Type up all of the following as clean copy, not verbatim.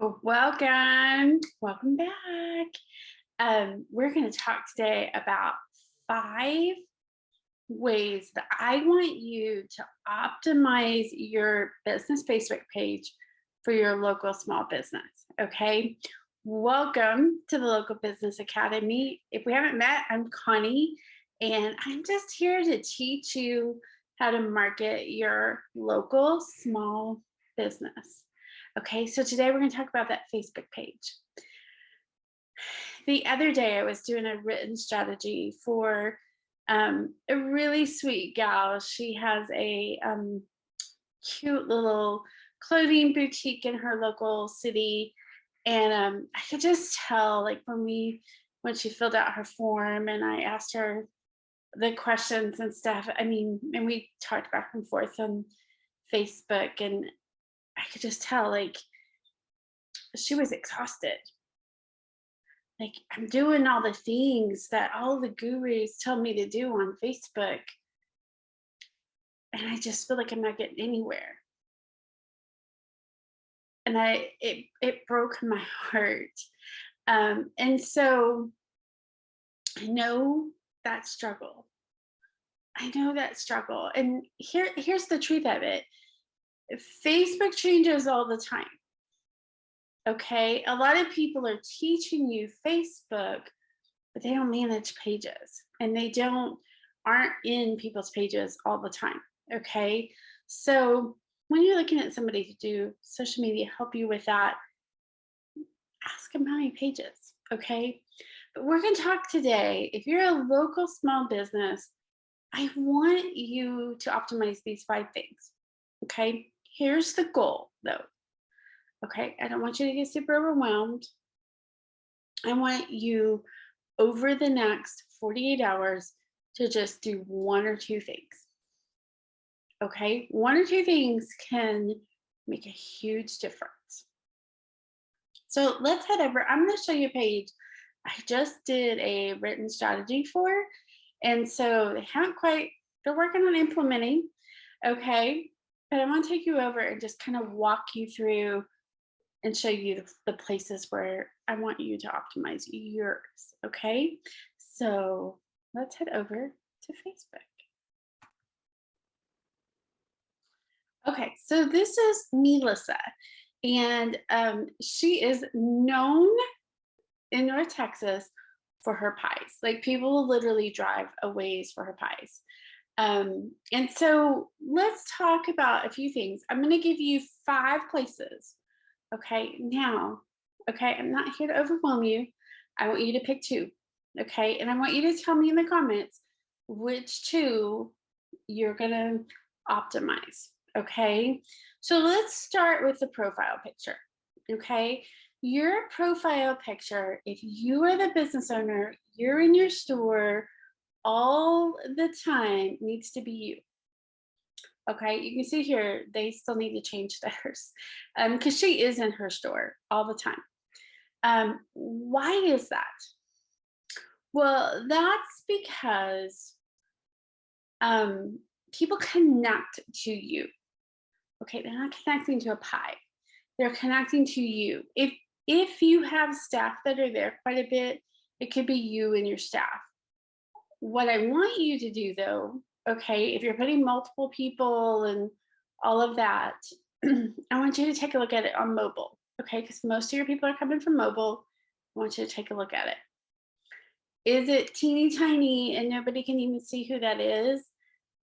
Well, welcome back. We're going to talk today about 5 ways that I want you to optimize your business Facebook page for your local small business. Okay. Welcome to the Local Business Academy. If we haven't met, I'm Connie, and I'm just here to teach you how to market your local small business. Okay, so today we're going to talk about that Facebook page. The other day, I was doing a written strategy for a really sweet gal. She has a cute little clothing boutique in her local city. And I could just tell, like, when she filled out her form and I asked her the questions and stuff, I mean, and we talked back and forth on Facebook, and I could just tell, like, she was exhausted. Like, I'm doing all the things that all the gurus tell me to do on Facebook, and I just feel like I'm not getting anywhere. And it broke my heart. And so I know that struggle. I know that struggle. And here's the truth of it. Facebook changes all the time. Okay. A lot of people are teaching you Facebook, but they don't manage pages and aren't in people's pages all the time. Okay. So when you're looking at somebody to do social media, help you with that, ask them how many pages. Okay. But we're going to talk today. If you're a local small business, I want you to optimize these 5 things. Okay. Here's the goal though. Okay. I don't want you to get super overwhelmed. I want you over the next 48 hours to just do 1 or 2 things. Okay. 1 or 2 things can make a huge difference. So let's head over. I'm going to show you a page I just did a written strategy for. And so they're working on implementing. Okay. But I want to take you over and just kind of walk you through and show you the places where I want you to optimize yours. Okay. So let's head over to Facebook. Okay. So this is Melissa, and she is known in North Texas for her pies. Like, people will literally drive a ways for her pies. And so let's talk about a few things. I'm going to give you 5 places. Okay. Now, okay, I'm not here to overwhelm you. I want you to pick 2. Okay. And I want you to tell me in the comments which 2 you're going to optimize. Okay. So let's start with the profile picture. Okay. Your profile picture, if you are the business owner, you're in your store all the time, needs to be you. Okay, you can see here they still need to change theirs because she is in her store all the time. Why is that? Well, that's because people connect to you. Okay, they're not connecting to a pie. They're connecting to you. If you have staff that are there quite a bit, it could be you and your staff. What I want you to do though, okay, if you're putting multiple people and all of that, I want you to take a look at it on mobile, okay? Because most of your people are coming from mobile. I want you to take a look at it. Is it teeny tiny and nobody can even see who that is?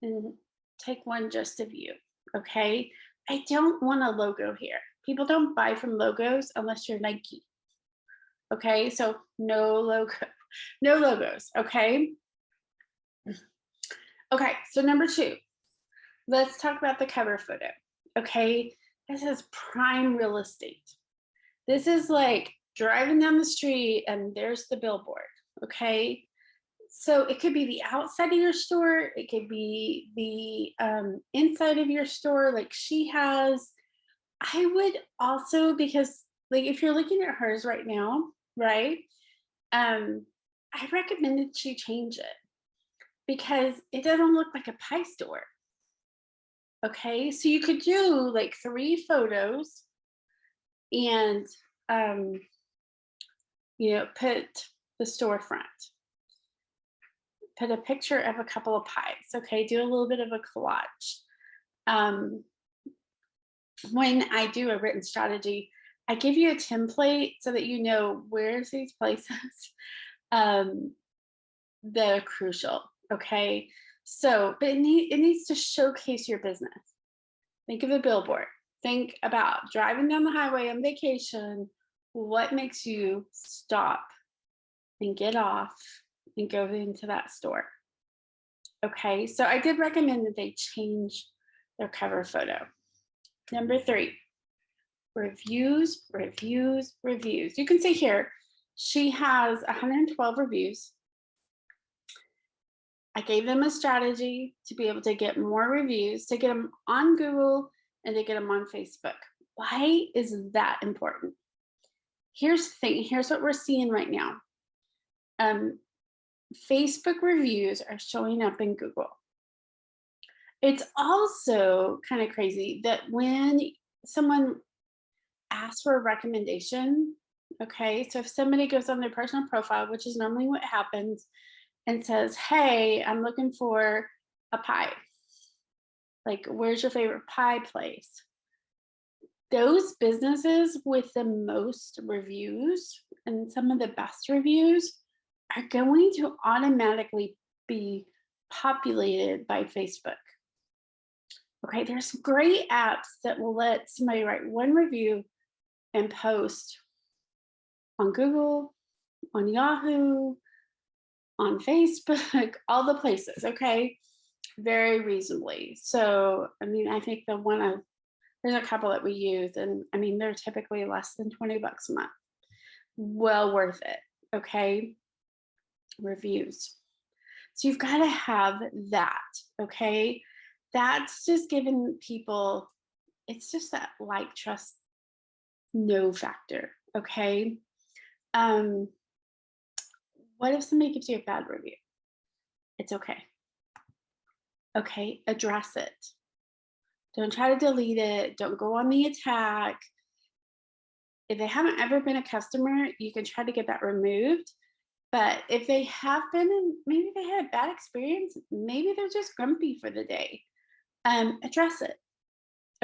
Then take one just of you, okay? I don't want a logo here. People don't buy from logos unless you're Nike. Okay, so no logo, no logos, okay? Okay, so number 2, let's talk about the cover photo. Okay, this is prime real estate. This is like driving down the street and there's the billboard. Okay, so it could be the outside of your store, it could be the inside of your store, like she has. I would also, because, like, if you're looking at hers right now, right? I recommended she change it because it doesn't look like a pie store. Okay, so you could do like 3 photos and put the storefront, put a picture of a couple of pies. Okay, do a little bit of a collage. Um, when I do a written strategy, I give you a template so that you know where's these places um, that are crucial. Okay, so but it needs to showcase your business. Think of a billboard. Think about driving down the highway on vacation. What makes you stop and get off and go into that store? Okay, so I did recommend that they change their cover photo. Number 3, reviews, reviews, reviews. You can see here, she has 112 reviews. I gave them a strategy to be able to get more reviews, to get them on Google and to get them on Facebook. Why is that important? Here's the thing, here's what we're seeing right now. Facebook reviews are showing up in Google. It's also kind of crazy that when someone asks for a recommendation, okay, so if somebody goes on their personal profile, which is normally what happens, and says, hey, I'm looking for a pie. Like, where's your favorite pie place? Those businesses with the most reviews and some of the best reviews are going to automatically be populated by Facebook. Okay, there's great apps that will let somebody write one review and post on Google, on Yahoo, on Facebook, all the places, okay? Very reasonably. So, I mean, I think there's a couple that we use, and I mean, they're typically less than $20 a month. Well worth it, okay? Reviews. So you've got to have that, okay? That's just giving people, it's just that like, trust, no factor, okay? What if somebody gives you a bad review? It's okay. Okay, address it. Don't try to delete it. Don't go on the attack. If they haven't ever been a customer, you can try to get that removed. But if they have been, and maybe they had a bad experience, maybe they're just grumpy for the day, address it.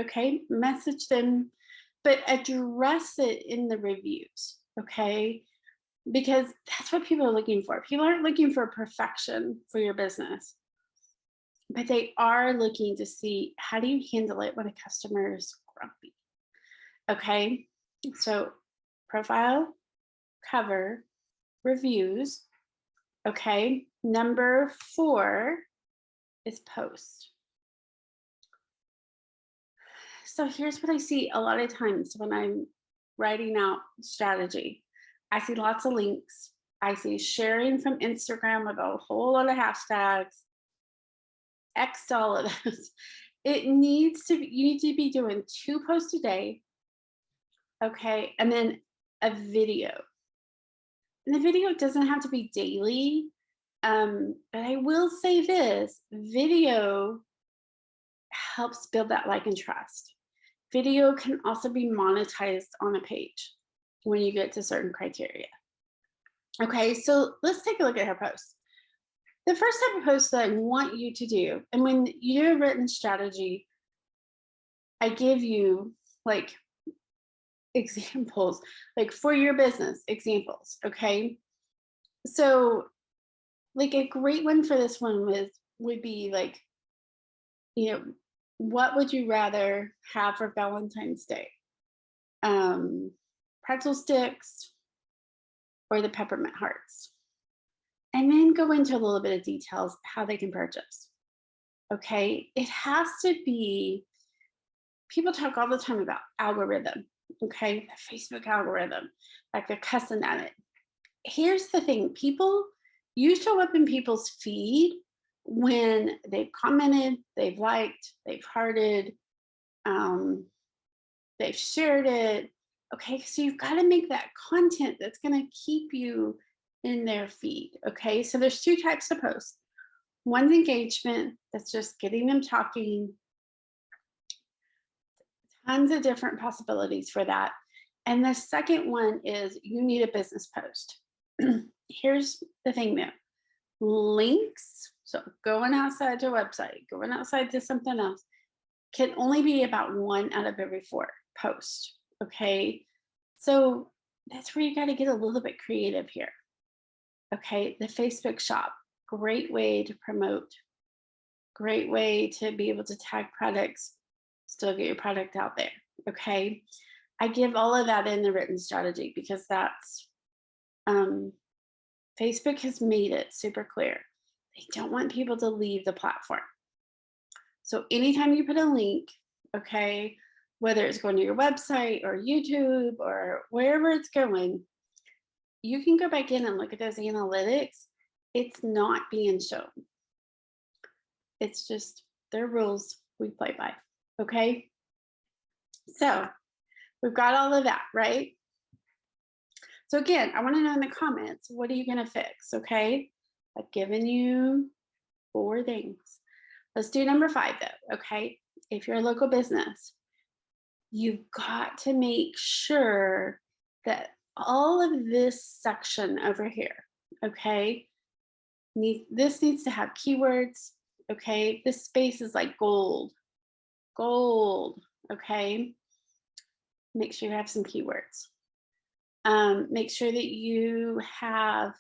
Okay, message them, but address it in the reviews. Okay, because that's what people are looking for. People aren't looking for perfection for your business, but they are looking to see, how do you handle it when a customer is grumpy? Okay, so profile, cover, reviews. Okay, number 4 is post. So here's what I see a lot of times when I'm writing out strategy. I see lots of links. I see sharing from Instagram with a whole lot of hashtags. X all of those. You need to be doing 2 posts a day. Okay, and then a video. And the video doesn't have to be daily. But I will say this, video helps build that like and trust. Video can also be monetized on a page when you get to certain criteria. Okay, so let's take a look at her post. The first type of post that I want you to do, and when you do a written strategy, I give you like examples, like for your business examples. Okay, so like a great one for this one would be like, what would you rather have for Valentine's Day? Pretzel sticks or the peppermint hearts? And then go into a little bit of details how they can purchase. Okay, it has to be, people talk all the time about algorithm, okay, the Facebook algorithm, like they're cussing at it. Here's the thing, you show up in people's feed when they've commented, they've liked, they've hearted, they've shared it. Okay, so you've got to make that content that's going to keep you in their feed. Okay, so there's 2 types of posts. One's engagement, that's just getting them talking. Tons of different possibilities for that. And the second one is you need a business post. Here's the thing though, links, so going outside to a website, going outside to something else, can only be about 1 out of every 4 posts. Okay. So that's where you got to get a little bit creative here. Okay. The Facebook shop, great way to promote, great way to be able to tag products, still get your product out there. Okay. I give all of that in the written strategy because that's, Facebook has made it super clear. They don't want people to leave the platform. So anytime you put a link, okay, whether it's going to your website or YouTube or wherever it's going, you can go back in and look at those analytics. It's not being shown. It's just their rules we play by. Okay. So we've got all of that, right? So again, I want to know in the comments, what are you going to fix? Okay. I've given you 4 things. Let's do number 5 though. Okay. If you're a local business, you've got to make sure that all of this section over here, okay, this needs to have keywords. Okay. This space is like gold, okay. Make sure you have some keywords. Make sure that you have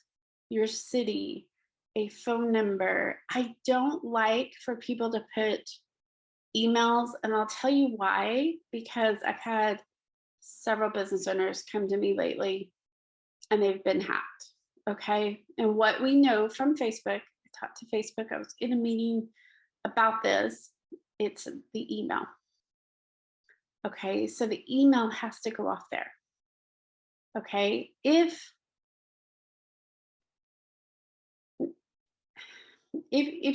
your city, a phone number. I don't like for people to put emails, and I'll tell you why, because I've had several business owners come to me lately and they've been hacked. Okay. And what we know from Facebook, I talked to Facebook, I was in a meeting about this, it's the email. Okay. So the email has to go off there. Okay. If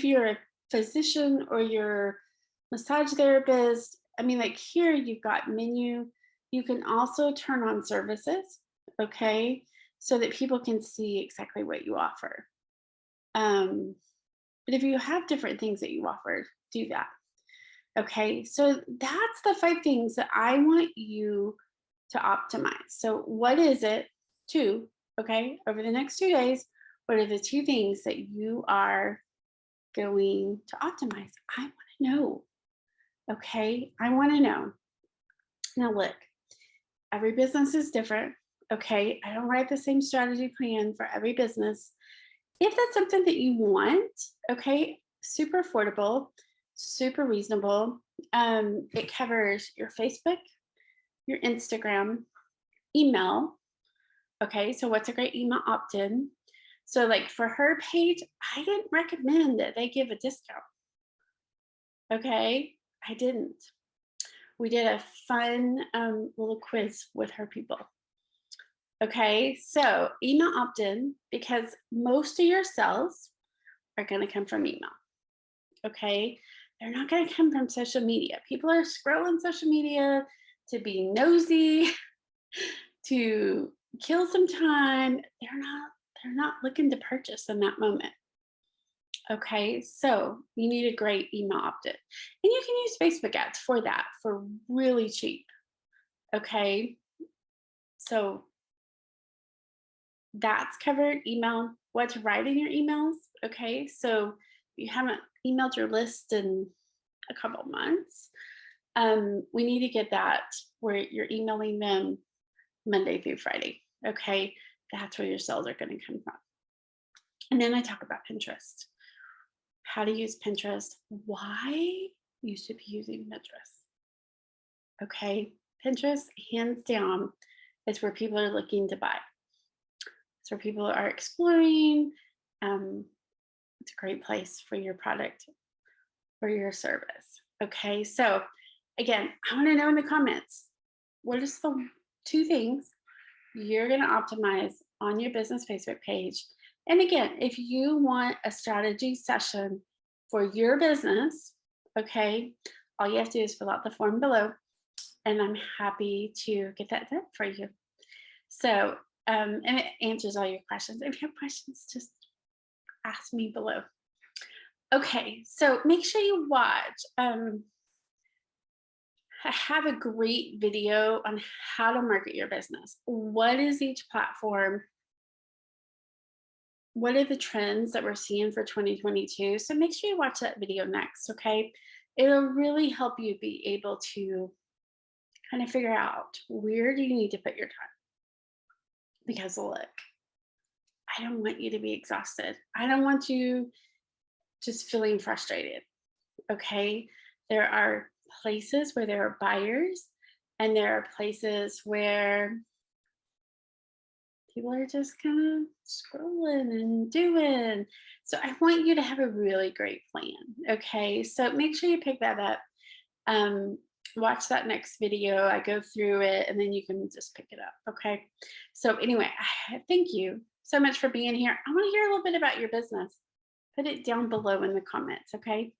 you're a physician or you're massage therapist, I mean, like here you've got menu. You can also turn on services, okay, so that people can see exactly what you offer. But if you have different things that you offer, do that. Okay, so that's the 5 things that I want you to optimize. So what is it? 2, okay, over the next 2 days, what are the 2 things that you are going to optimize? I want to know. Okay, I want to know. Now look, every business is different. Okay, I don't write the same strategy plan for every business. If that's something that you want, okay, super affordable, super reasonable. It covers your Facebook, your Instagram, email. Okay, so what's a great email opt-in? So like for her page, I didn't recommend that they give a discount. Okay, I didn't. We did a fun little quiz with her people. Okay, so email opt-in, because most of your sales are going to come from email. Okay, they're not going to come from social media. People are scrolling social media to be nosy, to kill some time. They're not looking to purchase in that moment. Okay, so you need a great email opt-in. And you can use Facebook ads for that for really cheap. Okay, so that's covered. Email, what to write in your emails. Okay, so you haven't emailed your list in a couple of months. We need to get that where you're emailing them Monday through Friday. Okay, that's where your sales are going to come from. And then I talk about Pinterest. How to use Pinterest, why you should be using Pinterest. Okay, Pinterest, hands down, is where people are looking to buy. It's where people are exploring. It's a great place for your product or your service. Okay, so again, I want to know in the comments, what is the 2 things you're going to optimize on your business Facebook page? And again, if you want a strategy session for your business, okay, all you have to do is fill out the form below, and I'm happy to get that done for you. So, and it answers all your questions. If you have questions, just ask me below. Okay, so make sure you watch. have a great video on how to market your business. What is each platform? What are the trends that we're seeing for 2022? So make sure you watch that video next, okay? It'll really help you be able to kind of figure out where do you need to put your time. Because look, I don't want you to be exhausted. I don't want you just feeling frustrated, okay? There are places where there are buyers, and there are places where people are just kind of scrolling and doing. So I want you to have a really great plan. Okay. So make sure you pick that up. Um, watch that next video. I go through it and then you can just pick it up. Okay. So anyway, thank you so much for being here. I want to hear a little bit about your business. Put it down below in the comments. Okay.